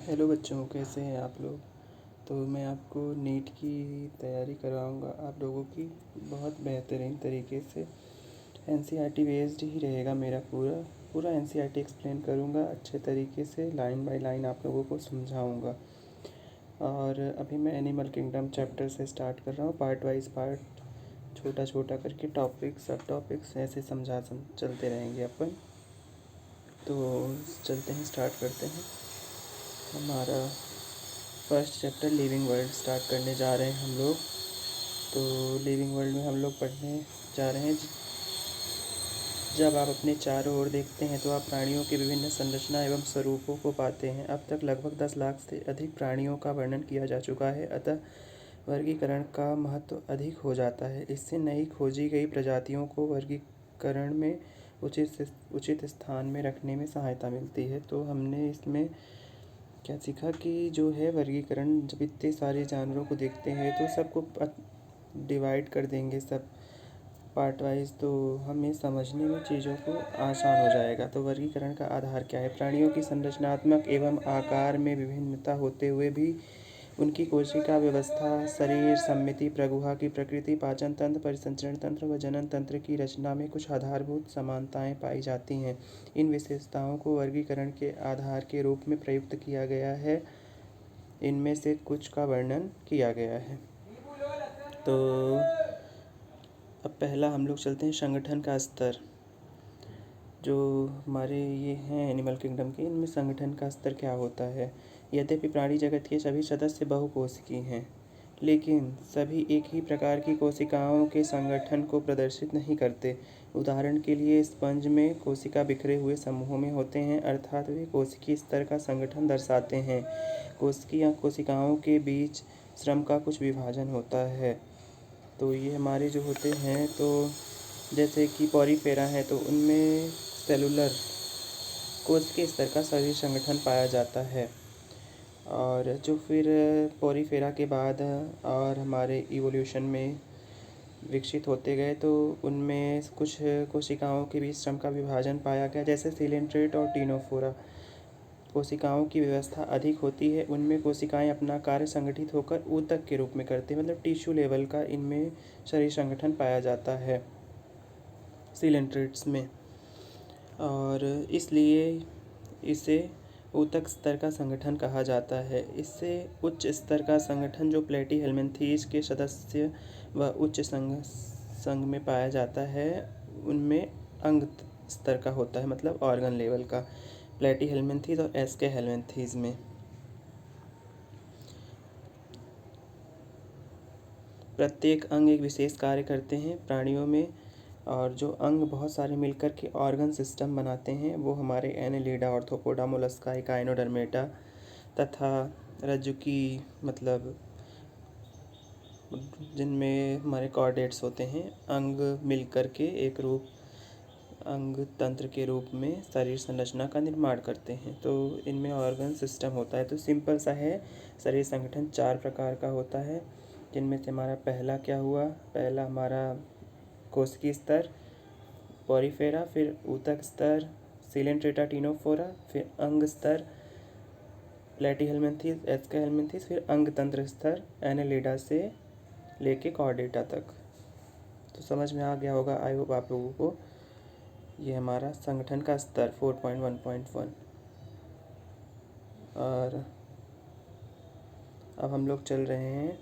Hello बच्चों, कैसे हैं आप लोग। तो मैं आपको नीट की तैयारी करवाऊँगा आप लोगों की बहुत बेहतरीन तरीके से। एनसीईआरटी बेस्ड ही रहेगा मेरा पूरा पूरा एनसीईआरटी एक्सप्लेन करूँगा अच्छे तरीके से, लाइन बाय लाइन आप लोगों को समझाऊँगा। और अभी मैं एनिमल किंगडम चैप्टर से स्टार्ट कर रहा हूँ, पार्ट वाइज पार्ट, छोटा छोटा करके टॉपिक्स सब टॉपिक्स ऐसे चलते रहेंगे अपन। तो चलते हैं, स्टार्ट करते हैं। हमारा first chapter living world start करने जा रहे हैं हम लोग। तो लिविंग वर्ल्ड में हम लोग पढ़ने जा रहे हैं। जब आप अपने चारों ओर देखते हैं तो आप प्राणियों की विभिन्न संरचना एवं स्वरूपों को पाते हैं। अब तक लगभग 10 लाख से अधिक प्राणियों का वर्णन किया जा चुका है, अतः वर्गीकरण का महत्व अधिक हो जाता है। इससे नई खोजी गई प्रजातियों को वर्गीकरण में उचित स्थान में रखने में सहायता मिलती है। तो हमने इसमें क्या सीखा कि जो है वर्गीकरण, जब इतने सारे जानवरों को देखते हैं तो सबको डिवाइड कर देंगे सब पार्ट वाइज, तो हमें समझने में चीज़ों को आसान हो जाएगा। तो वर्गीकरण का आधार क्या है। प्राणियों की संरचनात्मक एवं आकार में विभिन्नता होते हुए भी उनकी कोशिका व्यवस्था, शरीर सममिति, प्रगुहा की प्रकृति, पाचन तंत्र, परिसंचरण तंत्र व जनन तंत्र की रचना में कुछ आधारभूत समानताएं पाई जाती हैं। इन विशेषताओं को वर्गीकरण के आधार के रूप में प्रयुक्त किया गया है। इनमें से कुछ का वर्णन किया गया है। तो अब पहला हम लोग चलते हैं संगठन का स्तर। जो हमारे ये हैं एनिमल किंगडम के, इनमें संगठन का स्तर क्या होता है। यद्यपि प्राणी जगत के सभी सदस्य बहुकोशिकीय हैं, लेकिन सभी एक ही प्रकार की कोशिकाओं के संगठन को प्रदर्शित नहीं करते। उदाहरण के लिए स्पंज में कोशिका बिखरे हुए समूहों में होते हैं, अर्थात वे कोशिकीय स्तर का संगठन दर्शाते हैं। कोशिकाओं के बीच श्रम का कुछ विभाजन होता है। तो ये हमारे जो होते हैं, तो जैसे कि पॉरीफेरा है तो उनमें सेलुलर कोशिकीय स्तर का शरीर संगठन पाया जाता है। और जो फिर पॉरीफेरा के बाद और हमारे इवोल्यूशन में विकसित होते गए तो उनमें कुछ कोशिकाओं के बीच श्रम का विभाजन पाया गया, जैसे सिलेंट्रेट और टीनोफोरा। कोशिकाओं की व्यवस्था अधिक होती है, उनमें कोशिकाएं अपना कार्य संगठित होकर ऊतक के रूप में करते हैं, मतलब टिश्यू लेवल का इनमें शरीर संगठन पाया जाता है सिलेंट्रेट्स में। और इसलिए इसे ऊतक स्तर का संगठन कहा जाता है। इससे उच्च स्तर का संगठन जो प्लेटीहेल्मिन्थीज के सदस्य व उच्च संघ में पाया जाता है, उनमें अंग स्तर का होता है, मतलब ऑर्गन लेवल का, प्लेटीहेल्मिन्थीज और एस्केहेल्मिन्थीज में। प्रत्येक अंग एक विशेष कार्य करते हैं प्राणियों में, और जो अंग बहुत सारे मिलकर के ऑर्गन सिस्टम बनाते हैं वो हमारे एनेलिडा, ऑर्थोपोडा, मोलस्का, इकाइनोडर्मेटा तथा रज्जुकी, मतलब जिनमें हमारे कॉर्डेट्स होते हैं, अंग मिलकर के एक रूप अंग तंत्र के रूप में शरीर संरचना का निर्माण करते हैं। तो इनमें ऑर्गन सिस्टम होता है। तो सिंपल सा है, शरीर संगठन 4 प्रकार का होता है, जिनमें से हमारा पहला क्या हुआ, पहला हमारा कोशिकीय स्तर पॉरीफेरा, फिर ऊतक स्तर सिलेंट्रेटा टीनोफोरा, फिर अंग स्तर प्लेटीहेल्मिन्थीज, एस्केहेल्मिन्थीज, फिर अंग तंत्र स्तर एनेलिडा से लेके कॉर्डेटा तक। तो समझ में आ गया होगा आई होप आप लोगों को। ये हमारा संगठन का स्तर 4.1.1। और अब हम लोग चल रहे हैं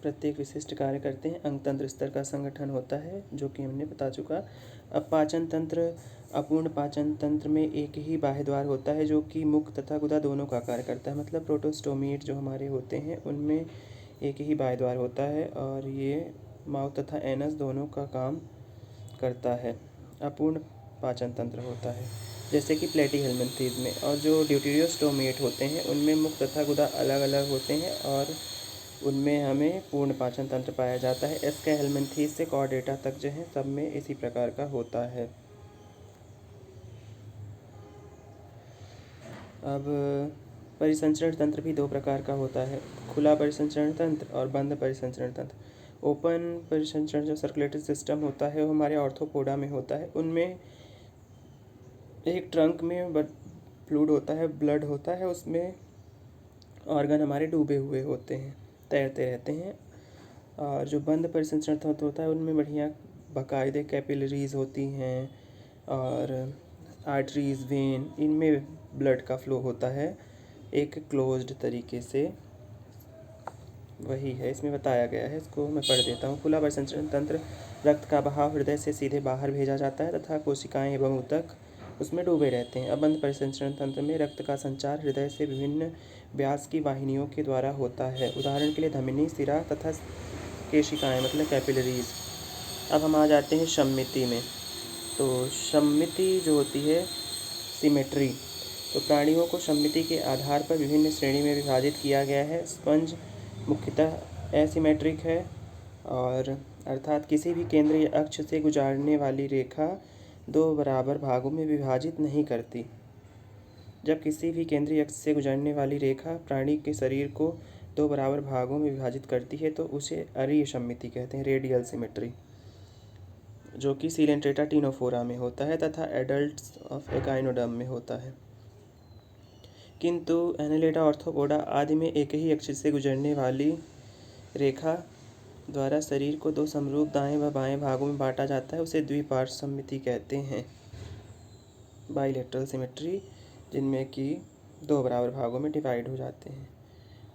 प्रत्येक विशिष्ट कार्य करते हैं। अंग तंत्र स्तर का संगठन होता है, जो कि हमने बता चुका। अब पाचन तंत्र, अपूर्ण पाचन तंत्र में एक ही बाह्य द्वार होता है जो कि मुख तथा गुदा दोनों का कार्य करता है, मतलब प्रोटोस्टोमीट जो हमारे होते हैं उनमें एक ही बाह्य द्वार होता है, और ये माउथ तथा एनस दोनों का काम करता है। अपूर्ण पाचन तंत्र होता है जैसे कि प्लेटीहेल्मिन्थीज में, और जो ड्यूटेरियोस्टोमेट होते हैं उनमें मुख तथा गुदा अलग अलग होते हैं, और उनमें हमें पूर्ण पाचन तंत्र पाया जाता है। एस्केहेल्मिन्थीज से कॉर्डेटा तक जो है सब में इसी प्रकार का होता है। अब परिसंचरण तंत्र भी 2 प्रकार का होता है, खुला परिसंचरण तंत्र और बंद परिसंचरण तंत्र। ओपन परिसंचरण जो सर्कुलेटरी सिस्टम होता है वो हमारे ऑर्थोपोडा में होता है। उनमें एक ट्रंक में फ्लूइड होता है, ब्लड होता है, उसमें ऑर्गन हमारे डूबे हुए होते हैं, तैरते रहते हैं। और जो बंद परिसंचरण तंत्र होता है उनमें बढ़िया बाकायदे कैपिलरीज होती हैं और आर्टरीज, वेन, इनमें ब्लड का फ्लो होता है एक क्लोज्ड तरीके से। वही है इसमें बताया गया है, इसको मैं पढ़ देता हूँ। खुला परिसंचरण तंत्र, रक्त का बहाव हृदय से सीधे बाहर भेजा जाता है तथा कोशिकाएं एवं ऊतक उसमें डूबे रहते हैं। अबंध परिसंचरण तंत्र में रक्त का संचार हृदय से विभिन्न व्यास की वाहिनियों के द्वारा होता है। उदाहरण के लिए धमनी, सिरा तथा केशिकाएं मतलब कैपिलरीज। अब हम आ जाते हैं सम्मिति में। तो सम्मिति जो होती है सिमेट्री, तो प्राणियों को सम्मिति के आधार पर विभिन्न श्रेणी में विभाजित किया गया है। स्पंज मुख्यतः एसिमेट्रिक है और अर्थात किसी भी केंद्रीय अक्ष से गुजारने वाली रेखा दो बराबर भागों में विभाजित नहीं करती। जब किसी भी केंद्रीय अक्ष से गुजरने वाली रेखा प्राणी के शरीर को दो बराबर भागों में विभाजित करती है तो उसे अरीय सम्मिति कहते हैं, रेडियल सिमेट्री, जो कि सीलेंट्रेटा टीनोफोरा में होता है तथा एडल्ट्स ऑफ एकाइनोडर्म में होता है। किंतु एनेलिडा ऑर्थोपोडा आदि में एक ही अक्ष से गुजरने वाली रेखा द्वारा शरीर को दो समरूप दाएं व बाएं भागों में बांटा जाता है, उसे द्विपार्श्व सम्मिति कहते हैं, बाइलेटरल सिमेट्री, जिनमें कि दो बराबर भागों में डिवाइड हो जाते हैं।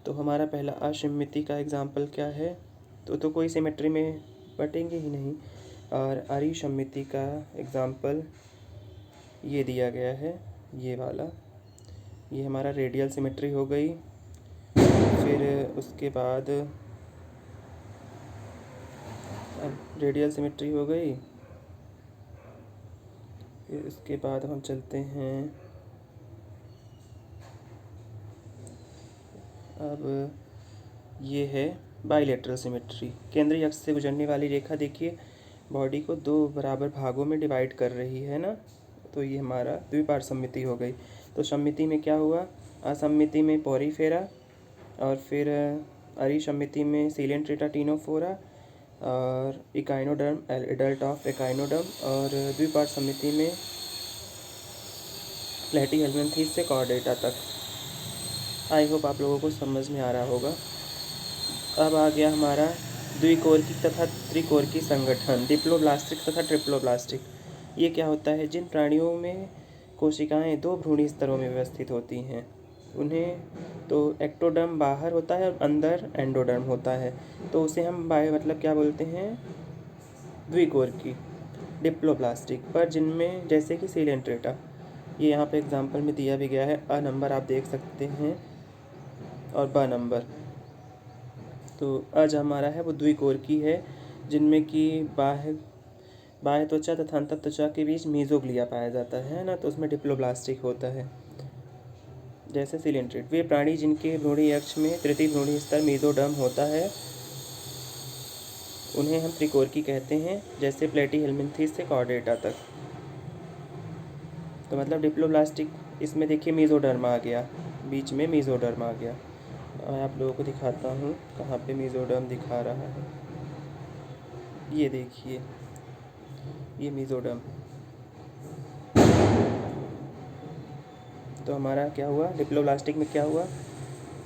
तो हमारा पहला असम्मिति का एग्जाम्पल क्या है, तो कोई सिमेट्री में बटेंगे ही नहीं। और अरिसम्मिति का एग्जाम्पल ये दिया गया है, ये वाला, ये हमारा रेडियल सिमेट्री हो गई। फिर उसके बाद रेडियल सिमेट्री हो गई। फिर उसके बाद हम चलते हैं, अब ये है बाइलेटरल सिमेट्री। केंद्रीय अक्ष से गुजरने वाली रेखा देखिए बॉडी को दो बराबर भागों में डिवाइड कर रही है ना, तो ये हमारा द्विपार्श्व सम्मिति हो गई। तो सम्मिति में क्या हुआ, असम्मिति में पॉरीफेरा, और फिर अरिसम्मिति में सीलेंट्रेटा टीनोफोरा और इकाइनोडर्म, एडल्ट ऑफ एकाइनोडर्म, और द्विपार्श्व सम्मिति में प्लेटीहेल्मिन्थेस से कॉर्डेटा तक। आई होप आप लोगों को समझ में आ रहा होगा। अब आ गया हमारा द्विकोरकी तथा त्रिकोरकी संगठन, डिप्लोब्लास्टिक तथा ट्रिप्लोब्लास्टिक। ये क्या होता है, जिन प्राणियों में कोशिकाएं दो भ्रूणी स्तरों में व्यवस्थित होती हैं उन्हें तो एक्टोडर्म बाहर होता है और अंदर एंडोडर्म होता है, तो उसे हम मतलब क्या बोलते हैं, द्विकोरकी, डिप्लोब्लास्टिक। पर जिनमें जैसे कि सीलेंट्रेटा, ये यहाँ पे एग्जांपल में दिया भी गया है, अ नंबर आप देख सकते हैं और ब नंबर। तो अज हमारा है वो द्विकोरकी है, जिनमें कि बाह्य त्वचा तथा अंतर त्वचा के बीच मीजोग्लिया पाया जाता है ना, तो उसमें डिप्लोब्लास्टिक होता है। जैसे सिलेंट्रेट, वे प्राणी जिनके भ्रूणी अक्ष में तृतीय भ्रूणी स्तर मीजोडर्म होता है उन्हें हम त्रिकोरकी कहते हैं, जैसे प्लेटीहेल्मिन्थेस से कॉर्डेटा तक। तो मतलब डिप्लोब्लास्टिक, इसमें देखिए मीजोडर्म आ गया, बीच में मीजोडर्म आ गया। मैं आप लोगों को दिखाता हूँ कहाँ पे मीजोडर्म दिखा रहा है, ये देखिए, ये मीजोडर्म। तो हमारा क्या हुआ, डिप्लोब्लास्टिक में क्या हुआ,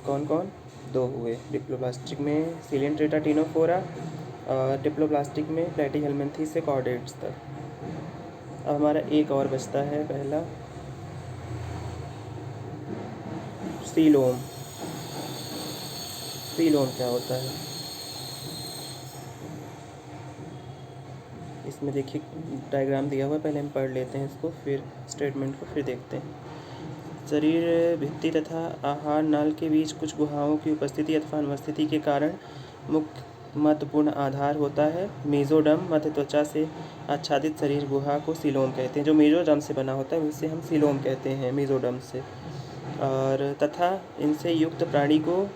कौन कौन, दो हुए। डिप्लोब्लास्टिक में सीलेंट्रेटा टीनोफोरा और डिप्लोब्लास्टिक में प्लेटीहेल्मिन्थेस से कॉर्डेट्स तक। अब हमारा एक और बचता है, पहला सीलोम। सीलोम क्या होता है, इसमें देखिए डायग्राम दिया हुआ है, पहले हम पढ़ लेते हैं इसको, फिर स्टेटमेंट को फिर देखते हैं। शरीर भित्ति तथा आहार नाल के बीच कुछ गुहाओं की उपस्थिति अथवा अनुपस्थिति के कारण मुख्य महत्वपूर्ण आधार होता है। मेसोडर्म मध्य त्वचा से आच्छादित शरीर गुहा को सीलोम कहते हैं। जो मेसोडर्म से बना होता है उसे हम सीलोम कहते हैं, मेसोडर्म से। और तथा इनसे युक्त प्राणी को,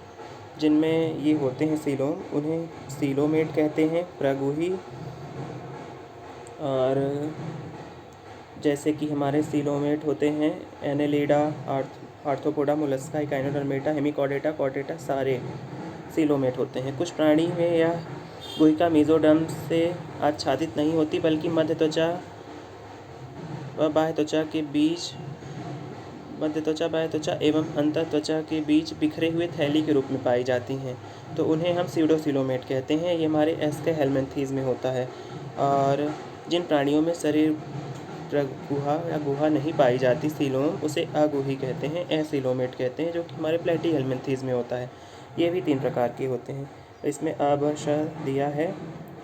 जिनमें ये होते हैं सीलोम, उन्हें सीलोमेट कहते हैं, प्रगुही। और जैसे कि हमारे सीलोमेट होते हैं Annelida, arthropoda, Mollusca, Echinodermata, Hemichordata, Chordata, सारे सीलोमेट होते हैं। कुछ प्राणी में यह गुहिका मेसोडर्म से आच्छादित नहीं होती, बल्कि मध्य त्वचा व बाह्य त्वचा एवं अंतर त्वचा के बीच बिखरे हुए थैली के रूप में पाई जाती हैं। तो उन्हें हम स्यूडोसिलोमेट कहते हैं। ये हमारे एस्के हेलमिंथीज़ में होता है। और जिन प्राणियों में शरीर गुहा या गुहा नहीं पाई जाती सीलोम, उसे अगुही कहते हैं, एसिलोमेट कहते हैं, जो कि हमारे प्लेटीहेलमिंथीज़ में होता है। ये भी 3 प्रकार के होते हैं। इसमें श दिया है।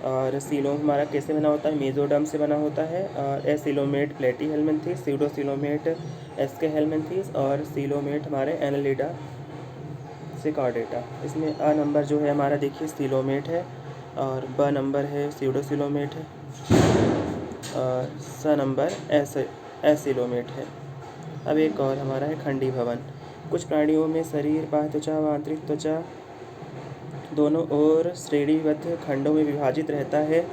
और सीलोम हमारा कैसे बना होता है? मेसोडर्म से बना होता है। और एसिलोमेट प्लेटीहेलमिंथीज़, स्यूडोसिलोमेट एस्के हेलमिंथीज़ और सीलोमेट हमारे एनालिडा सिकॉर्डेटा। इसमें अ नंबर जो है हमारा देखिए सीलोमेट है, और ब नंबर है स्यूडोसिलोमेट है, और स नंबर एसिलोमेट है। अब एक और हमारा है खंडी भवन। कुछ प्राणियों में शरीर बाह्य त्वचा व आंतरिक त्वचा दोनों ओर श्रेणीबद्ध खंडों में विभाजित रहता है,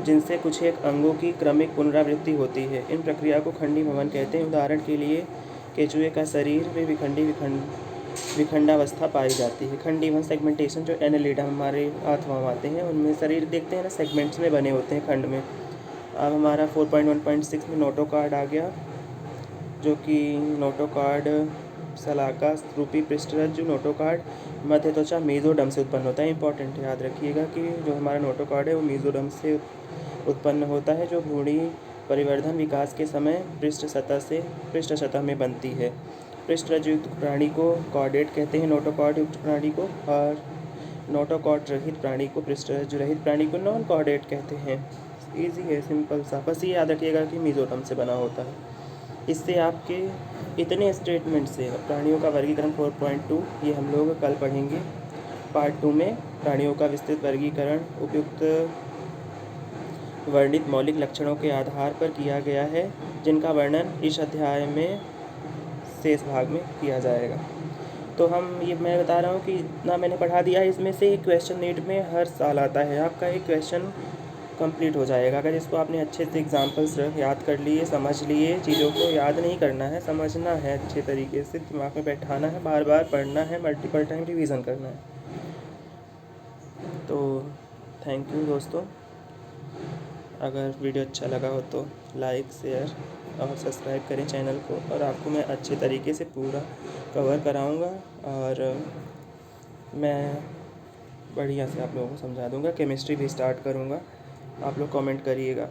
जिनसे कुछ एक अंगों की क्रमिक पुनरावृत्ति होती है। इन प्रक्रिया को खंडी भवन कहते हैं। उदाहरण के लिए केंचुए का शरीर में विखंडावस्था पाई जाती है। खंडी भवन सेगमेंटेशन, जो एनालिडा हमारे अथवा आते हैं, उनमें शरीर देखते हैं ना, सेगमेंट्स में बने होते हैं खंड में। अब हमारा 4.1.6 में नोटोकॉर्ड आ गया, जो कि नोटोकॉर्ड शलाका रूपी पृष्ठरज्जु नोटोकॉर्ड मध्य त्वचा मेसोडर्म से उत्पन्न होता है। इंपॉर्टेंट याद रखिएगा कि जो हमारा नोटोकॉर्ड है वो मेसोडर्म से उत्पन्न होता है, जो भ्रूणी परिवर्धन विकास के समय पृष्ठ सतह में बनती है। पृष्ठरज्जु युक्त प्राणी को कॉर्डेट कहते हैं, नोटोकॉर्ड युक्त प्राणी को, और नोटोकॉर्ड रहित प्राणी को, पृष्ठरज्जु रहित प्राणी को नॉन कॉर्डेट कहते हैं। ईजी है, सिंपल सा। बस ये याद रखिएगा कि मेसोडर्म से बना होता है। इससे आपके इतने स्टेटमेंट से प्राणियों का वर्गीकरण 4.2 ये हम लोग कल पढ़ेंगे। पार्ट 2 में प्राणियों का विस्तृत वर्गीकरण उपयुक्त वर्णित मौलिक लक्षणों के आधार पर किया गया है, जिनका वर्णन इस अध्याय में शेष भाग में किया जाएगा। तो मैं बता रहा हूँ कि इतना मैंने पढ़ा दिया है। इसमें से एक क्वेश्चन नीट में हर साल आता है। आपका एक क्वेश्चन कंप्लीट हो जाएगा अगर इसको आपने अच्छे से एग्जाम्पल्स याद कर लिए, समझ लिए। चीज़ों को याद नहीं करना है, समझना है, अच्छे तरीके से दिमाग में बैठाना है, बार बार पढ़ना है, मल्टीपल टाइम रिवीजन करना है। तो थैंक यू दोस्तों। अगर वीडियो अच्छा लगा हो तो लाइक, शेयर और सब्सक्राइब करें चैनल को, और आपको मैं अच्छे तरीके से पूरा कवर कराऊंगा, और मैं बढ़िया से आप लोगों को समझा दूंगा। केमिस्ट्री भी स्टार्ट करूंगा, आप लोग कमेंट करिएगा।